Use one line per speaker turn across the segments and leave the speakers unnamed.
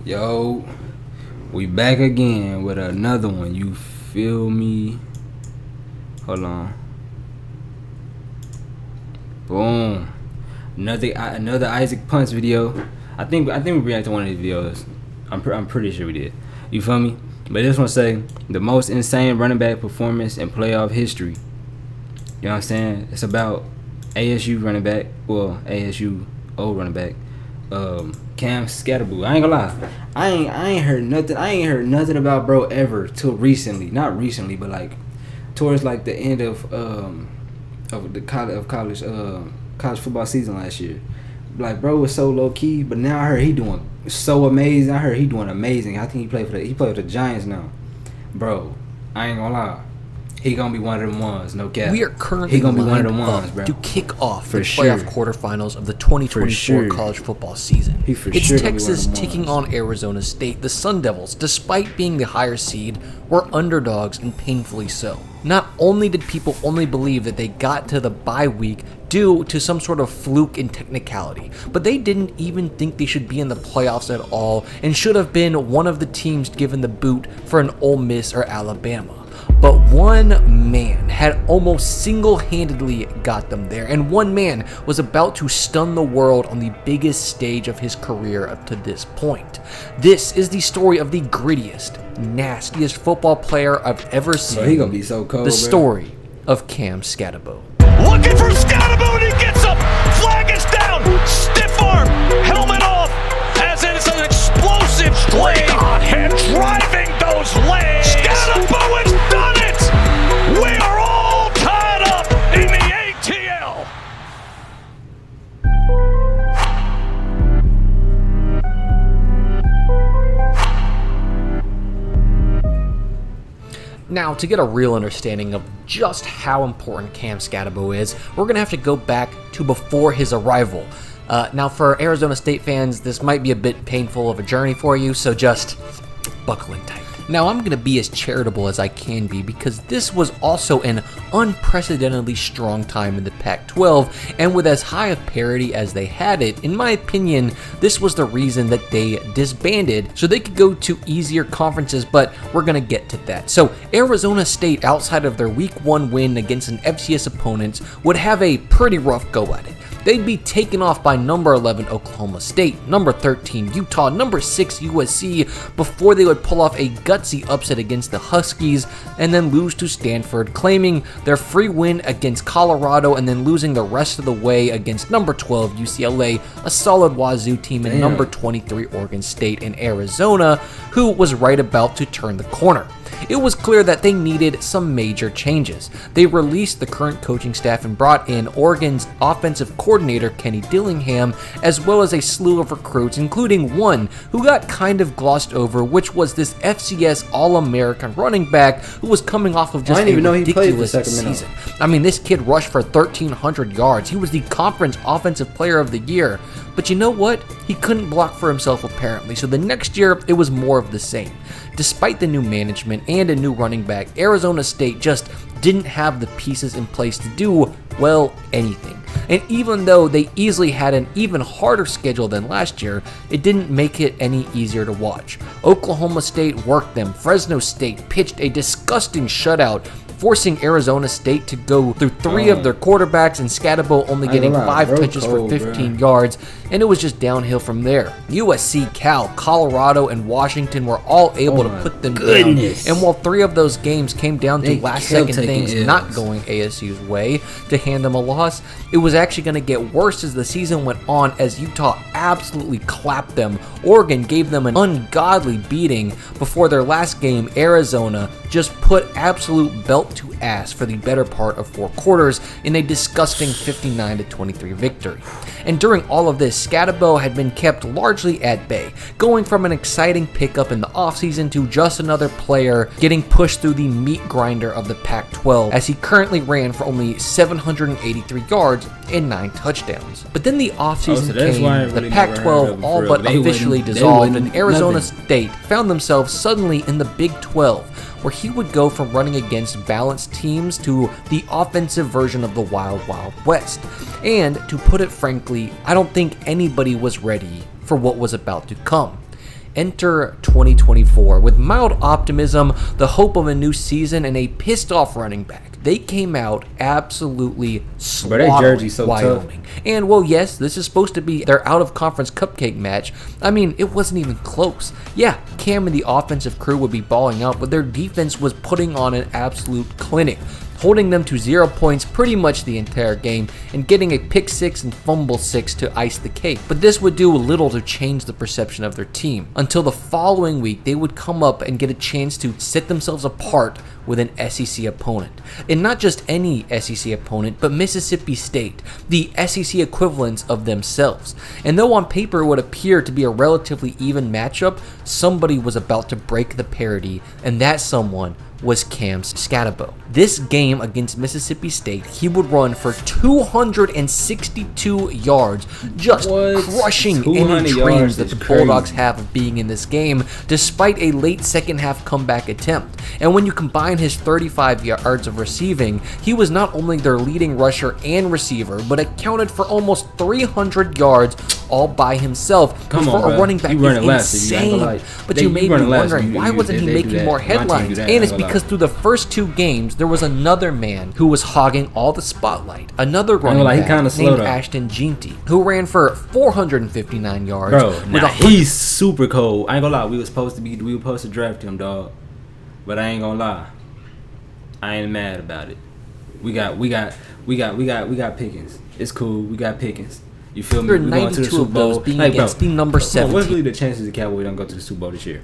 Yo, we back again with another one. You feel me? Hold on. Boom. Another Isaac Punts video. I think we reacted to one of these videos. I'm pretty sure we did. You feel me? But this one say the most insane running back performance in playoff history. You know what I'm saying? It's about ASU running back. Well, ASU old running back. Cam Scatterboo. I ain't gonna lie. I ain't heard nothing. I ain't heard nothing about bro ever till recently. Not recently, but like towards like the end of the college football season last year. Like bro was so low key, but now I heard he doing so amazing. I heard he doing amazing. I think he played for the Giants now. Bro, I ain't gonna lie. He gonna be one of them ones, no cap.
We are currently lined up to kick off the playoff quarterfinals of the 2024 college football season. It's Texas taking on Arizona State. The Sun Devils, despite being the higher seed, were underdogs and painfully so. Not only did people only believe that they got to the bye week due to some sort of fluke and technicality, but they didn't even think they should be in the playoffs at all and should have been one of the teams given the boot for an Ole Miss or Alabama. But one man had almost single-handedly got them there, and one man was about to stun the world on the biggest stage of his career up to this point. This is the story of the grittiest, nastiest football player I've ever seen.
Bro, he gonna be so cold,
the story of Cam Scatterboo.
Looking for Scatterboo, and he gets up. Flag is down. Stiff arm. Helmet off. As it is an explosive play. Head driving those legs. Scatterboo has done it. We are all tied up in the ATL.
Now, to get a real understanding of just how important Cam Scatterboo is, we're going to have to go back to before his arrival. Now, for Arizona State fans, this might be a bit painful of a journey for you, so just buckle in tight. Now, I'm going to be as charitable as I can be because this was also an unprecedentedly strong time in the Pac-12, and with as high of parity as they had it, in my opinion, this was the reason that they disbanded so they could go to easier conferences, but we're going to get to that. So, Arizona State, outside of their Week 1 win against an FCS opponent, would have a pretty rough go at it. They'd be taken off by number 11 Oklahoma State, number 13 Utah, number 6 USC before they would pull off a gutsy upset against the Huskies and then lose to Stanford, claiming their free win against Colorado and then losing the rest of the way against number 12 UCLA, a solid Wazoo team, and number 23 Oregon State and Arizona, who was right about to turn the corner. It was clear that they needed some major changes. They released the current coaching staff and brought in Oregon's offensive coordinator Kenny Dillingham, as well as a slew of recruits, including one who got kind of glossed over, which was this FCS All-American running back who was coming off of just a ridiculous season. I mean, this kid rushed for 1,300 yards. He was the conference offensive player of the year. But you know what? He couldn't block for himself apparently, so the next year it was more of the same. Despite the new management and a new running back, Arizona State just didn't have the pieces in place to do, well, anything. And even though they easily had an even harder schedule than last year, it didn't make it any easier to watch. Oklahoma State worked them. Fresno State pitched a disgusting shutout, forcing Arizona State to go through 3 of their quarterbacks and Scatterboo only getting 5 touches for 15 yards, and it was just downhill from there. USC, Cal, Colorado, and Washington were all able to put them down, and while 3 of those games came down to last-second things not going ASU's way to hand them a loss, it was actually going to get worse as the season went on as Utah absolutely clapped them. Oregon gave them an ungodly beating before their last game. Arizona just put absolute belt to ass for the better part of 4 quarters in a disgusting 59-23 victory. And during all of this, Scatterboo had been kept largely at bay, going from an exciting pickup in the offseason to just another player getting pushed through the meat grinder of the Pac-12, as he currently ran for only 783 yards and 9 touchdowns. But then the offseason came, the Pac-12 all but officially dissolved, and Arizona State found themselves suddenly in the Big 12, where he would go from running against balanced teams to the offensive version of the Wild Wild West. And to put it frankly, I don't think anybody was ready for what was about to come. enter 2024 with mild optimism, the hope of a new season, and a pissed off running back. They came out absolutely slaughtering Wyoming. And well, yes, this is supposed to be their out-of-conference cupcake match. I mean, it wasn't even close. Yeah, Cam and the offensive crew would be balling out, but their defense was putting on an absolute clinic, holding them to 0 points pretty much the entire game and getting a pick 6 and fumble 6 to ice the cake. But this would do little to change the perception of their team until the following week they would come up and get a chance to set themselves apart with an SEC opponent. And not just any SEC opponent, but Mississippi State, the SEC equivalents of themselves. And though on paper it would appear to be a relatively even matchup, somebody was about to break the parity, and that someone was Cam Scatabo. This game against Mississippi State, he would run for 262 yards, just crushing any dreams that the Bulldogs have of being in this game, despite a late second half comeback attempt. And when you combine his 35 yards of receiving, he was not only their leading rusher and receiver, but accounted for almost 300 yards all by himself.
Come
for
on,
a running back is insane. But you may be wondering, why wasn't he making more headlines? And it's because through the first 2 games, there was another man who was hogging all the spotlight. Another running back named Ashton Jeanty, who ran for 459 yards.
Bro, now he's super cold. I ain't gonna lie, we were supposed to draft him, dog. But I ain't gonna lie, I ain't mad about it. We got Pickens. It's cool. We got Pickens. You feel me? We're going to the Super Bowl.
Of those being against the number 7.
What's really the chances the Cowboys don't go to the Super Bowl this year?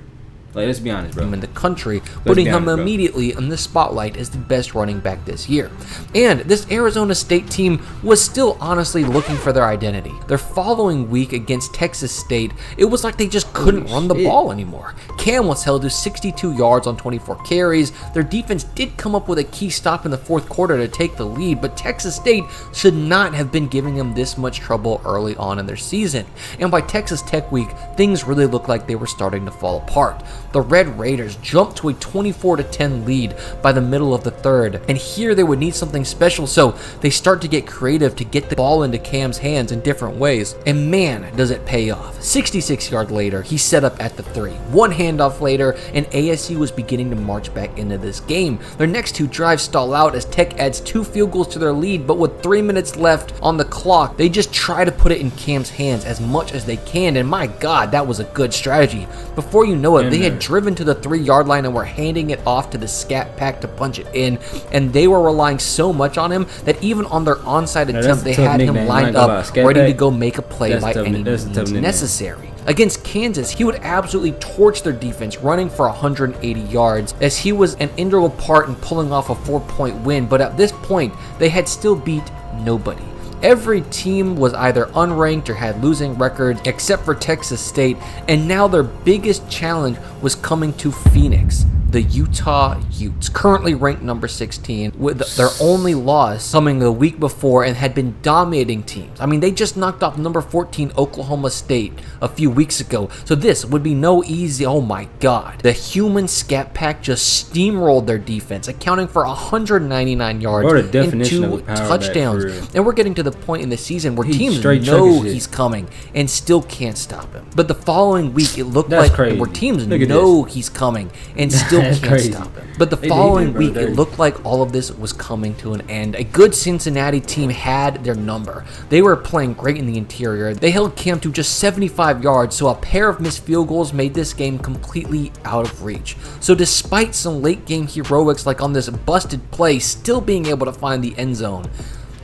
Like, let's be honest, bro.
In the country, putting him immediately in the spotlight as the best running back this year. And this Arizona State team was still honestly looking for their identity. Their following week against Texas State, it was like they just couldn't run the ball anymore. Cam was held to 62 yards on 24 carries. Their defense did come up with a key stop in the fourth quarter to take the lead, but Texas State should not have been giving them this much trouble early on in their season. And by Texas Tech week, things really looked like they were starting to fall apart. The Red Raiders jumped to a 24-10 lead by the middle of the third, and here they would need something special, so they start to get creative to get the ball into Cam's hands in different ways, and man, does it pay off. 66 yards later, he set up at the 3. One handoff later, and ASU was beginning to march back into this game. Their next 2 drives stall out as Tech adds 2 field goals to their lead, but with 3 minutes left on the clock, they just try to put it in Cam's hands as much as they can, and my God, that was a good strategy. Before you know it, they had driven to the 3-yard line and were handing it off to the scat pack to punch it in, and they were relying so much on him that even on their onside attempt, they had him lined up, ready to go make a play by any means necessary. Against Kansas, he would absolutely torch their defense, running for 180 yards, as he was an integral part in pulling off a 4-point win, but at this point, they had still beat nobody. Every team was either unranked or had losing records except for Texas State, and now their biggest challenge was coming to Phoenix. The Utah Utes, currently ranked number 16, with their only loss coming the week before, and had been dominating teams. I mean, they just knocked off number 14 Oklahoma State a few weeks ago, so this would be no easy. Oh my God. The human scat pack just steamrolled their defense, accounting for 199 yards and 2 touchdowns. And we're getting to the point in the season where teams know he's coming and still can't stop him. But the following week, it looked like where teams know he's coming and still can't stop him. But the following week, it looked like all of this was coming to an end. A good Cincinnati team had their number. They were playing great in the interior. They held Cam to just 75 yards, so a pair of missed field goals made this game completely out of reach. So despite some late game heroics like on this busted play, still being able to find the end zone,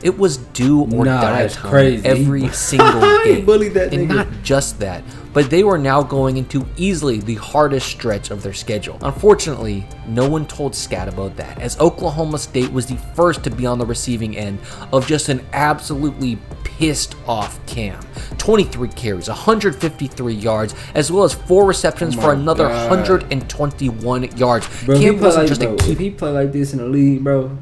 it was do or die time every single game. And not just that, but they were now going into easily the hardest stretch of their schedule. Unfortunately, no one told Scat about that, as Oklahoma State was the first to be on the receiving end of just an absolutely pissed off Cam. 23 carries, 153 yards, as well as 4 receptions for another 121 yards.
Bro, Cam wasn't just a key. If he play like this in the league, bro.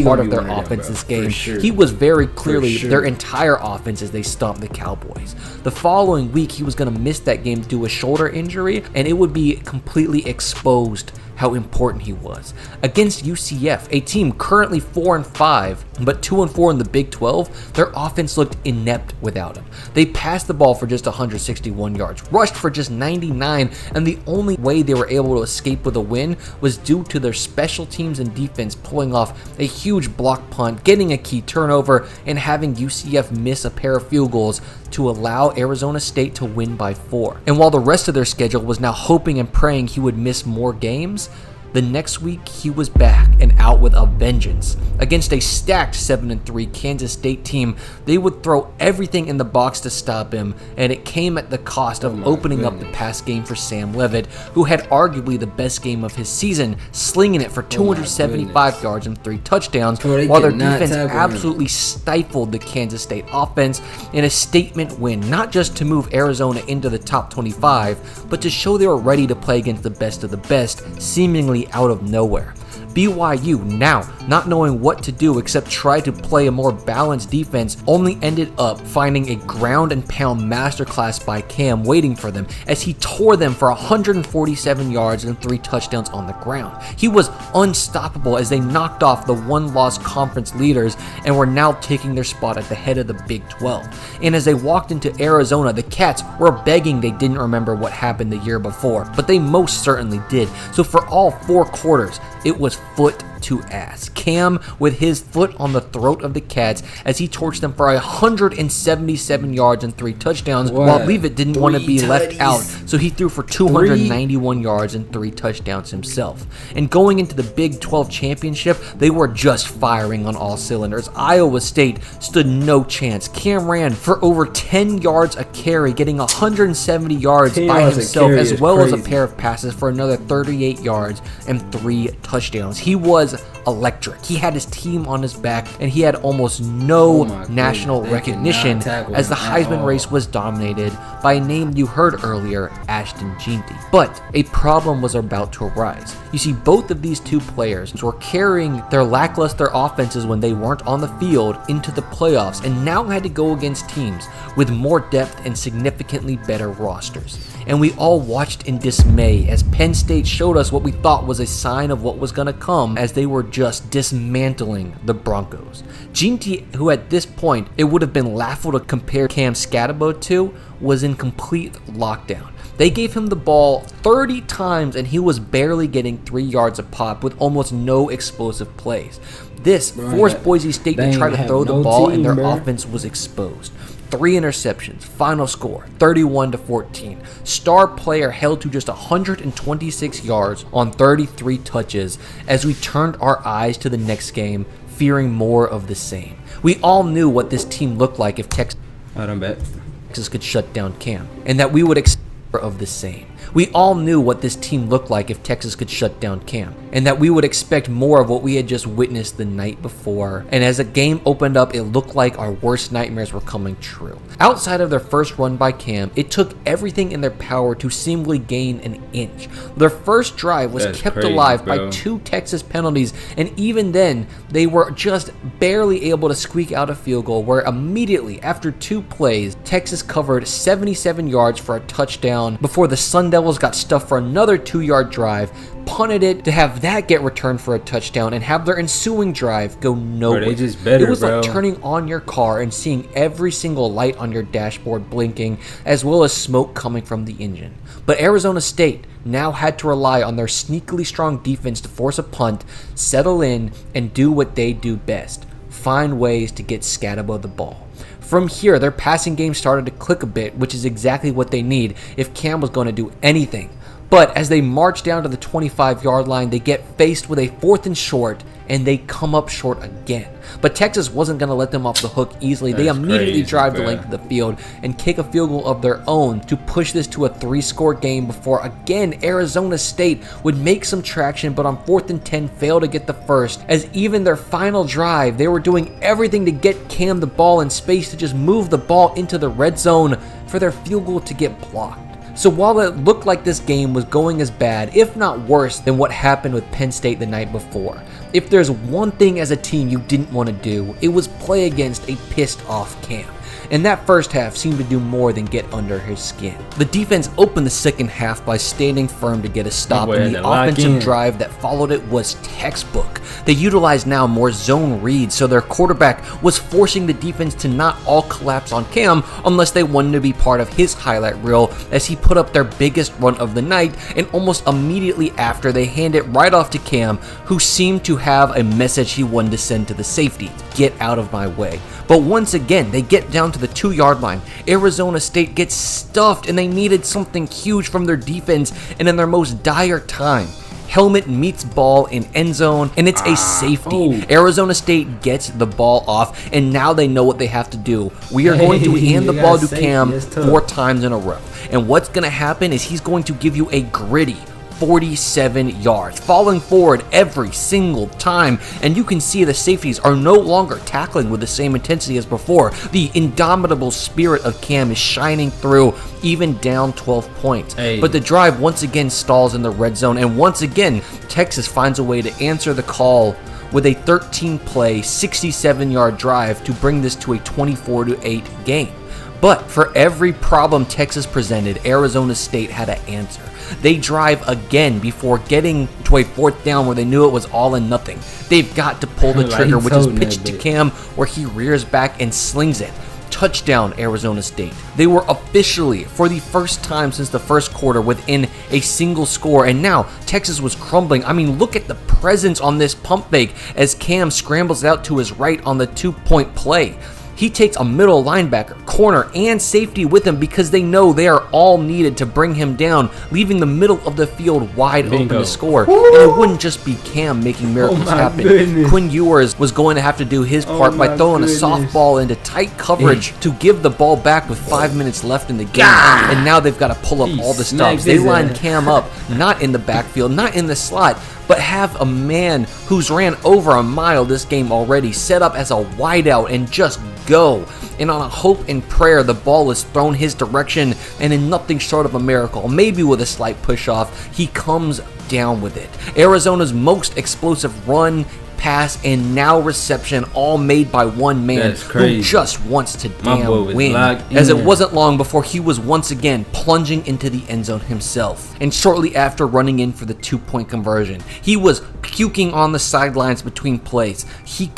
Part of their offense this game. Sure. He was very clearly their entire offense as they stomped the Cowboys. The following week, he was going to miss that game due to a shoulder injury, and it would be completely exposed
how important he was. Against UCF, a team currently 4-5, but 2-4 in the Big 12, their offense looked inept without him. They passed the ball for just 161 yards, rushed for just 99, and the only way they were able to escape with a win was due to their special teams and defense pulling off a huge block punt, getting a key turnover, and having UCF miss a pair of field goals to allow Arizona State to win by 4. And while the rest of their schedule was now hoping and praying he would miss more games, the next week he was back and out with a vengeance. Against a stacked 7-3 Kansas State team, they would throw everything in the box to stop him, and it came at the cost of opening up the pass game for Sam Leavitt, who had arguably the best game of his season, slinging it for 275 yards and 3 touchdowns, while their defense absolutely stifled the Kansas State offense in a statement win, not just to move Arizona into the top 25, but to show they were ready to play against the best of the best, seemingly out of nowhere. BYU, now not knowing what to do except try to play a more balanced defense, only ended up finding a ground and pound masterclass by Cam waiting for them as he tore them for 147 yards and 3 touchdowns on the ground. He was unstoppable as they knocked off the one-loss conference leaders and were now taking their spot at the head of the Big 12. And as they walked into Arizona, the Cats were begging they didn't remember what happened the year before, but they most certainly did. So for all 4 quarters, it was foot to ass. Cam with his foot on the throat of the Cats as he torched them for 177 yards and 3 touchdowns, while Leavitt didn't want to be left out, so he threw for 291 yards and 3 touchdowns himself. And going into the Big 12 championship, they were just firing on all cylinders. Iowa State stood no chance. Cam ran for over 10 yards a carry, getting 170 yards by himself, as well as a pair of passes for another 38 yards and 3 touchdowns. He was electric. He had his team on his back, and he had almost no national recognition as the Heisman race was dominated by a name you heard earlier, Ashton Jeanty. But a problem was about to arise. You see, both of these two players were carrying their lackluster offenses when they weren't on the field into the playoffs, and now had to go against teams with more depth and significantly better rosters. And we all watched in dismay as Penn State showed us what we thought was a sign of what was going to come, as they were just dismantling the Broncos. Jeanty, who at this point it would have been laughable to compare Cam Scatterbo to, was in complete lockdown. They gave him the ball 30 times and he was barely getting 3 yards a pop with almost no explosive plays. This forced Boise State to try to throw the ball, and their offense was exposed. 3 interceptions, final score 31-14. Star player held to just 126 yards on 33 touches as we turned our eyes to the next game, fearing more of the same. We all knew what this team looked like if Texas could shut down Cam, and that we would expect more of the same. We all knew what this team looked like if Texas could shut down Cam, and that we would expect more of what we had just witnessed the night before. And as the game opened up, it looked like our worst nightmares were coming true. Outside of their first run by Cam, it took everything in their power to seemingly gain an inch. Their first drive was kept alive by 2 Texas penalties, and even then, they were just barely able to squeak out a field goal, where immediately after 2 plays, Texas covered 77 yards for a touchdown before the Sun Devils got stuffed for another 2-yard drive, punted it to have that get returned for a touchdown, and have their ensuing drive go nowhere. It was like turning on your car and seeing every single light on your dashboard blinking, as well as smoke coming from the engine. But Arizona State now had to rely on their sneakily strong defense to force a punt, settle in, and do what they do best: find ways to get Scatterbo the ball. From here, their passing game started to click a bit, which is exactly what they need if Cam was going to do anything. But as they march down to the 25-yard line, they get faced with a 4th and short, and they come up short again. But Texas wasn't going to let them off the hook easily. They immediately drive the length of the field and kick a field goal of their own to push this to a 3-score game before, again, Arizona State would make some traction, but on 4th and 10 fail to get the first, as even their final drive, they were doing everything to get Cam the ball in space to just move the ball into the red zone for their field goal to get blocked. So while it looked like this game was going as bad, if not worse, than what happened with Penn State the night before, if there's one thing as a team you didn't want to do, it was play against a pissed off Cam. and that first half seemed to do more than get under his skin. The defense opened the second half by standing firm to get a stop, and the offensive drive that followed it was textbook. They utilized now more zone reads, so their quarterback was forcing the defense to not all collapse on Cam unless they wanted to be part of his highlight reel, as he put up their biggest run of the night, and almost immediately after they hand it right off to Cam, who seemed to have a message he wanted to send to the safety: get out of my way. But once again, they get down to the 2-yard line. Arizona State gets stuffed, and they needed something huge from their defense, and in their most dire time, helmet meets ball in end zone, and it's a safety. Arizona State gets the ball off, and now they know what they have to do. We are going to hand the ball to Cam 4 times in a row, and what's going to happen is he's going to give you a gritty 47 yards, falling forward every single time, and you can see the safeties are no longer tackling with the same intensity as before. The indomitable spirit of Cam is shining through, even down 12 points. But the drive once again stalls in the red zone, and once again, Texas finds a way to answer the call with a 13-play, 67-yard drive to bring this to a 24-8 game. But for every problem Texas presented, Arizona State had an answer. They drive again before getting to a 4th down where they knew it was all and nothing. They've got to pull the trigger, which is pitched to Cam, where he rears back and slings it. Touchdown, Arizona State. They were officially, for the first time since the first quarter, within a single score, and now Texas was crumbling. I mean, look at the presence on this pump fake as Cam scrambles out to his right on the 2-point play. He takes a middle linebacker, corner, and safety with him because they know they are all needed to bring him down, leaving the middle of the field wide open to score. And it wouldn't just be Cam making miracles happen. Quinn Ewers was going to have to do his part by throwing a softball into tight coverage to give the ball back with 5 minutes left in the game. And now they've got to pull up all the stops. They line Cam up, not in the backfield, not in the slot, but have a man who's ran over a mile this game already set up as a wideout and just go. And on a hope and prayer, the ball is thrown his direction, and in nothing short of a miracle, maybe with a slight push off, he comes down with it. Arizona's most explosive run, pass, and now reception, all made by one man who just wants to damn win. As it wasn't long before he was once again plunging into the end zone himself, and shortly after running in for the 2-point conversion. He was puking on the sidelines between plays. He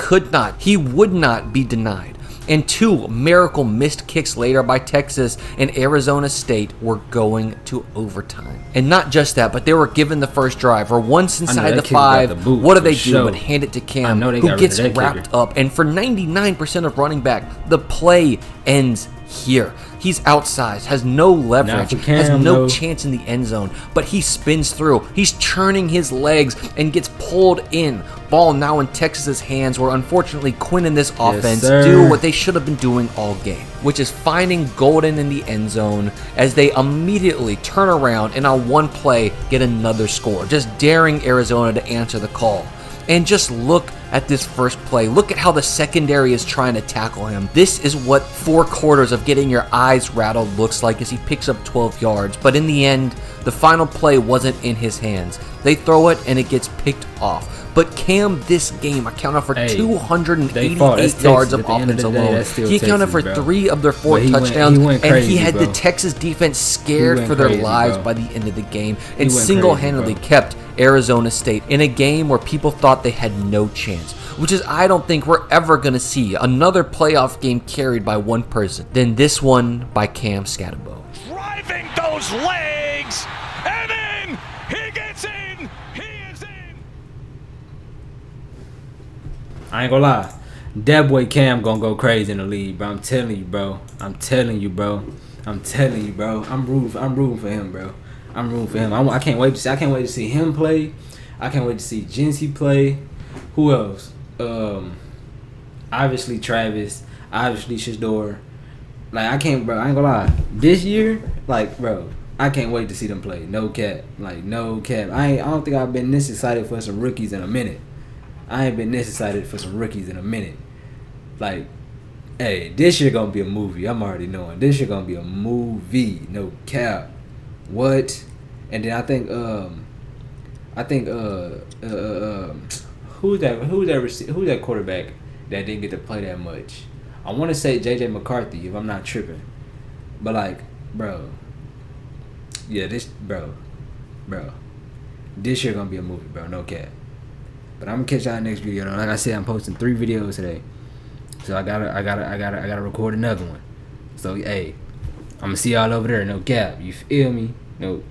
would not be denied. And 2 miracle missed kicks later by Texas and Arizona State were going to overtime. And not just that, but they were given the first drive, or once inside the 5, what do they do but hand it to Cam, who gets wrapped up. And for 99% of running back, the play ends here. He's outsized, has no leverage, has no chance in the end zone, but he spins through. He's churning his legs and gets pulled in. Ball now in Texas's hands, where unfortunately Quinn and this offense do what they should have been doing all game, which is finding Golden in the end zone as they immediately turn around and on one play get another score, just daring Arizona to answer the call. And just look at this first play. Look at how the secondary is trying to tackle him. This is what 4 quarters of getting your eyes rattled looks like as he picks up 12 yards. But in the end, the final play wasn't in his hands. They throw it and it gets picked off. But Cam this game accounted for 288 yards of offense alone. He accounted for 3 of their 4 touchdowns, and he had the Texas defense scared for their lives by the end of the game, and single-handedly kept Arizona State in a game where people thought they had no chance, which is I don't think we're ever going to see another playoff game carried by one person than this one by Cam Scatterbo.
Driving those legs, and then he gets in. He is in.
I ain't gonna lie, that boy Cam gonna go crazy in the league, bro. I'm telling you, bro. I'm telling you, bro. I'm rooting for him, bro. I'm rooting for him. I can't wait to see him play. I can't wait to see Jincy play. Who else? Obviously Travis. Obviously Shador. Like I ain't gonna lie. This year, like, bro, I can't wait to see them play. No cap. Like, no cap. I don't think I've been this excited for some rookies in a minute. I ain't been this excited for some rookies in a minute. Like, hey, this year gonna be a movie. I'm already knowing. This year gonna be a movie. No cap. What? And then I think who's that quarterback that didn't get to play that much? I want to say J.J. McCarthy if I'm not tripping, but like, bro, yeah, bro, this year gonna be a movie, bro. No cap. But I'm gonna catch y'all next video. Though. Like I said, I'm posting 3 videos today, so I gotta record another one. So hey, I'm gonna see y'all over there. No cap. You feel me? No.